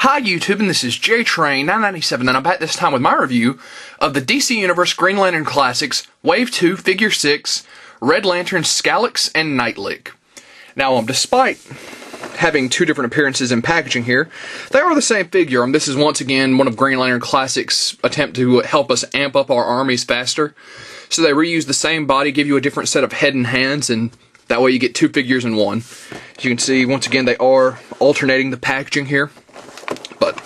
Hi YouTube, and this is JTrain997, and I'm back this time with my review of the DC Universe Green Lantern Classics Wave 2 Figure 6 Red Lantern Skallox and Nite. Now, despite having two different appearances in packaging here, they are the same figure. This is once again one of Green Lantern Classics' attempt to help us amp up our armies faster. So they reuse the same body, give you a different set of head and hands, and that way you get two figures in one. As you can see, once again, they are alternating the packaging here. But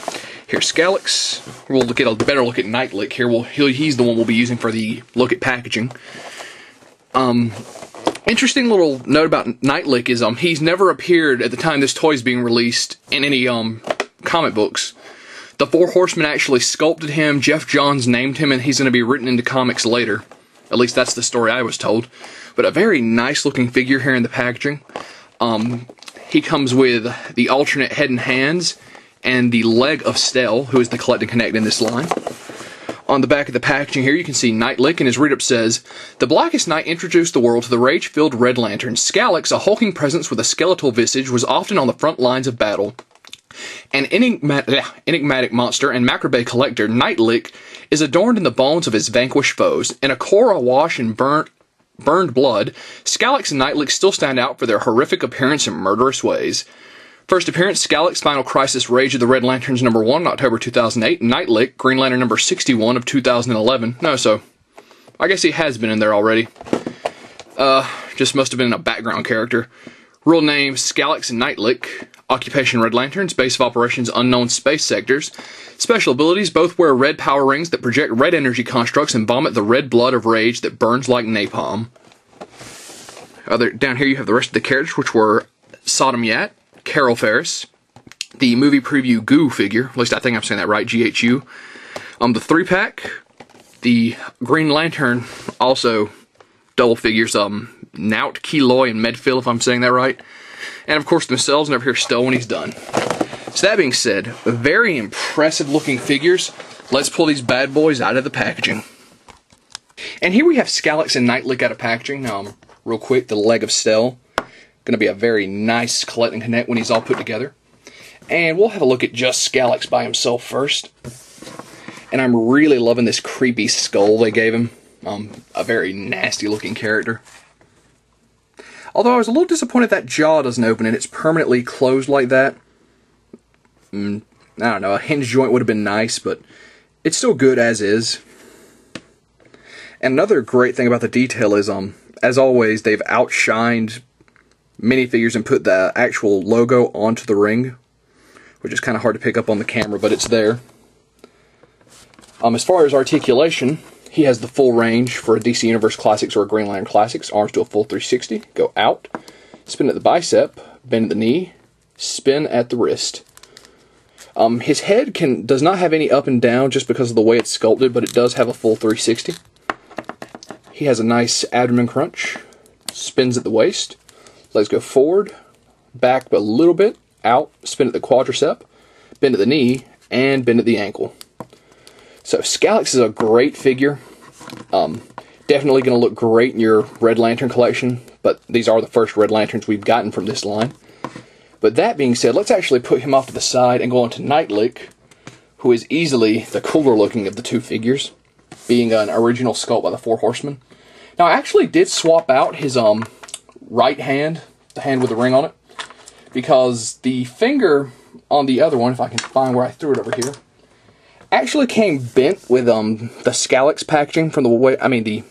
here's Skallox. We'll get a better look at Nite here. He's the one we'll be using for the look at packaging. Interesting little note about Nite is he's never appeared at the time this toy is being released in any comic books. The Four Horsemen actually sculpted him. Jeff Johns named him, and he's going to be written into comics later. At least that's the story I was told. But a very nice looking figure here in the packaging. He comes with the alternate head and hands and the leg of Stell, who is the Collect and Connect in this line. On the back of the packaging here, you can see Nite, and his read-up says, "The Blackest Night introduced the world to the rage-filled Red Lantern. Skallox, a hulking presence with a skeletal visage, was often on the front lines of battle. An enigmatic monster and macrobay collector, Nite is adorned in the bones of his vanquished foes. In a core awash in burned blood, Skallox and Nite still stand out for their horrific appearance and murderous ways. First appearance, Skallox, Final Crisis, Rage of the Red Lanterns #1, October 2008. Nite, Green Lantern number 61 of 2011. No, so I guess he has been in there already. Just must have been a background character. Real name, Skallox and Nite. Occupation, Red Lanterns. Base of operations, unknown space sectors. Special abilities, both wear red power rings that project red energy constructs and vomit the red blood of rage that burns like napalm. Down here you have the rest of the characters, which were Sodom Yat, Carol Ferris, the movie preview Goo figure, at least I think I'm saying that right, GHU. The 3-pack, the Green Lantern, also double figures, Naut, Keloy, and Medfill, if I'm saying that right. And of course themselves, and over here Stowe when he's done. So that being said, very impressive looking figures. Let's pull these bad boys out of the packaging. And here we have Skallox and Nite out of packaging. Real quick, the leg of Stell. Going to be a very nice Collect and Connect when he's all put together. And we'll have a look at just Skallox by himself first. And I'm really loving this creepy skull they gave him. A very nasty looking character. Although I was a little disappointed that jaw doesn't open and it's permanently closed like that. I don't know, a hinge joint would have been nice, but it's still good as is. And another great thing about the detail is, as always, they've outshined minifigures and put the actual logo onto the ring, which is kind of hard to pick up on the camera, but it's there. As far as articulation, he has the full range for a DC Universe Classics or a Green Lantern Classics. Arms to a full 360, go out, spin at the bicep, bend at the knee, spin at the wrist. His head does not have any up and down just because of the way it's sculpted, but it does have a full 360. He has a nice abdomen crunch, spins at the waist, legs go forward, back a little bit, out, spin at the quadricep, bend at the knee, and bend at the ankle. So Skallox is a great figure. Definitely going to look great in your Red Lantern collection, but these are the first Red Lanterns we've gotten from this line. But that being said, let's actually put him off to the side and go on to Nite, who is easily the cooler looking of the two figures, being an original sculpt by the Four Horsemen. Now I actually did swap out his right hand, the hand with the ring on it, because the finger on the other one, if I can find where I threw it over here, actually came bent with the Skallox packaging from the way, the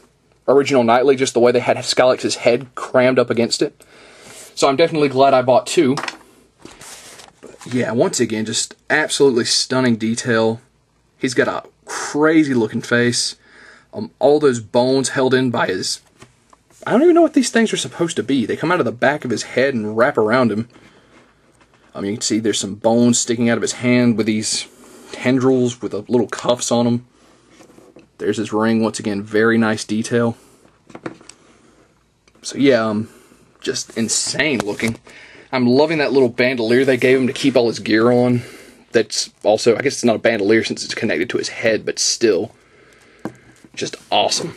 original Nite, just the way they had Skallox's head crammed up against it. So I'm definitely glad I bought two. But yeah, once again, just absolutely stunning detail. He's got a crazy looking face. All those bones held in by his... I don't even know what these things are supposed to be. They come out of the back of his head and wrap around him. You can see there's some bones sticking out of his hand with these tendrils with little cuffs on them. There's his ring. Once again, very nice detail. So yeah, just insane looking. I'm loving that little bandolier they gave him to keep all his gear on. That's also, I guess it's not a bandolier since it's connected to his head, but still, just awesome.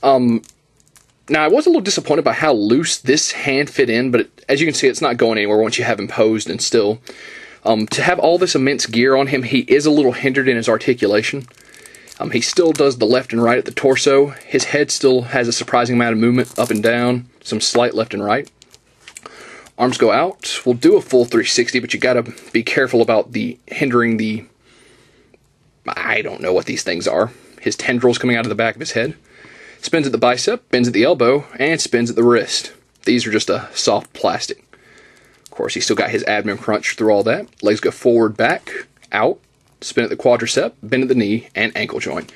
Now, I was a little disappointed by how loose this hand fit in, but as you can see, it's not going anywhere once you have him posed and still. To have all this immense gear on him, he is a little hindered in his articulation. He still does the left and right at the torso. His head still has a surprising amount of movement up and down, some slight left and right. Arms go out. We'll do a full 360, but you gotta be careful about hindering the, I don't know what these things are. His tendrils coming out of the back of his head. Spins at the bicep, bends at the elbow, and spins at the wrist. These are just a soft plastic. Of course, he's still got his abdomen crunch through all that. Legs go forward, back, out, spin at the quadricep, bend at the knee, and ankle joint.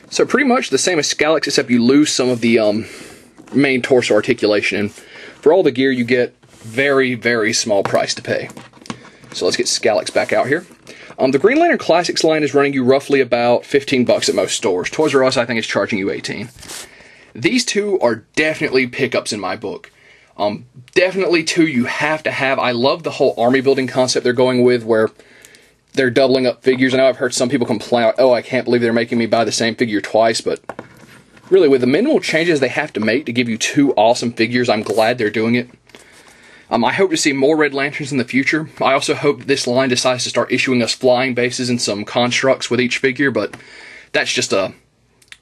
So pretty much the same as Skallox, except you lose some of the main torso articulation. And for all the gear, you get very, very small price to pay. So let's get Skallox back out here. The Green Lantern Classics line is running you roughly about 15 bucks at most stores. Toys R Us, I think, is charging you 18. These two are definitely pickups in my book. Definitely two you have to have. I love the whole army building concept they're going with, where they're doubling up figures. I know I've heard some people complain, oh, I can't believe they're making me buy the same figure twice, but really, with the minimal changes they have to make to give you two awesome figures, I'm glad they're doing it. I hope to see more Red Lanterns in the future. I also hope that this line decides to start issuing us flying bases and some constructs with each figure, but that's just a,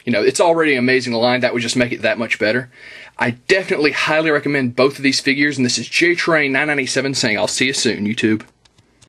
it's already an amazing line. That would just make it that much better. I definitely highly recommend both of these figures, and this is JTrain997 saying I'll see you soon, YouTube.